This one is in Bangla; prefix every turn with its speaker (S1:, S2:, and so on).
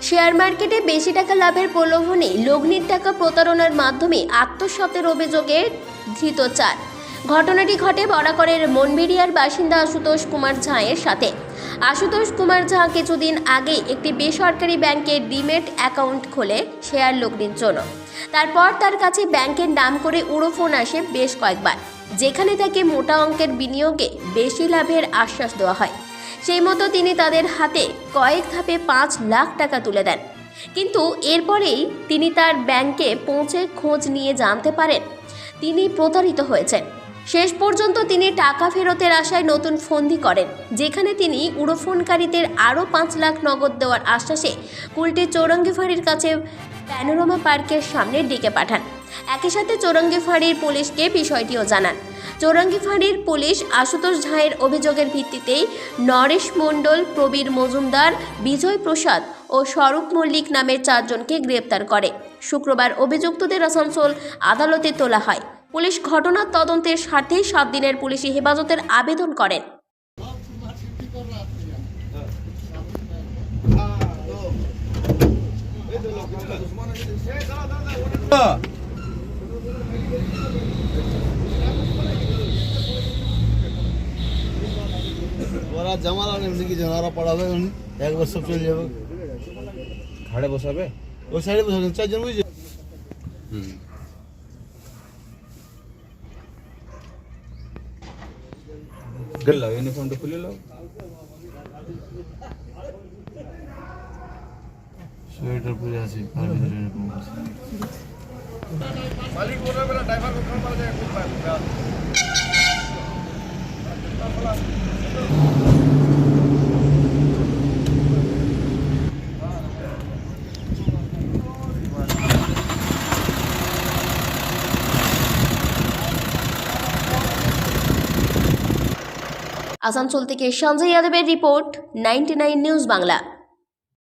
S1: শেয়ার মার্কেটে বেশি টাকা লাভের প্রলোভনে লগ্নির টাকা প্রতারণার মাধ্যমে আত্মসাতের অভিযোগে ধৃত 4। ঘটনাটি ঘটে বরাকরের মনবেড়িয়ার বাসিন্দা আশুতোষ কুমার ঝাঁয়ের সাথে। আশুতোষ কুমার ঝাঁ কিছুদিন আগে একটি বেসরকারি ব্যাংকে ডিমেট অ্যাকাউন্ট খোলে শেয়ার লগ্নির জন্য। তারপর তার কাছে ব্যাংকের নাম করে উড়োফোন আসে বেশ কয়েকবার, যেখানে তাকে মোটা অঙ্কের বিনিয়োগে বেশি লাভের আশ্বাস দেওয়া হয়। সেই মতো তিনি তাদের হাতে কয়েক ধাপে 5 লাখ টাকা তুলে দেন। কিন্তু এরপরেই তিনি তার ব্যাংকে পৌঁছে খোঁজ নিয়ে জানতে পারেন তিনি প্রতারিত হয়েছেন। শেষ পর্যন্ত তিনি টাকা ফেরতের আশায় নতুন ফন্দি করেন, যেখানে তিনি উড়োফোনকারীদের আরও 5 লাখ নগদ দেওয়ার আশ্বাসে কুলটি চৌরঙ্গি ফাঁড়ির কাছে প্যানোরামা পার্কের সামনে ডেকে পাঠান। একই সাথে চৌরঙ্গি ফাঁড়ির পুলিশকে বিষয়টিও জানান। চৌরঙ্গি ফাঁড়ির পুলিশ আশুতোষ ঝাঁয়ের অভিযোগের ভিত্তিতেই নরেশ মণ্ডল, প্রবীর মজুমদার, বিজয় প্রসাদ ও স্বরূপ মল্লিক নামের 4 জনকে গ্রেপ্তার করে। শুক্রবার অভিযুক্তদের আসানসোল আদালতে তোলা হয়। পুলিশ ঘটনার তদন্তের স্বার্থে 7 দিনের পুলিশি হেফাজতের আবেদন করেন।
S2: ওরা জামাল এমনি কি জানারা পড়াবে একবার সব চলে যাবে।
S3: ঘাড়ে বসাবে,
S2: ওই সাইডে বসে 4 জন বুঝছে।
S3: গেল ইউনিফর্মটা খুলে নাও।
S2: সোয়েটার পরে আছে, আর ভিতরে ইউনিফর্ম আছে।
S4: মালিক বলবে না ড্রাইভার কখন পাওয়া যায় খুব পায়।
S1: আসানসোল থেকে সঞ্জয় যাদবের রিপোর্ট, 99 নিউজ বাংলা।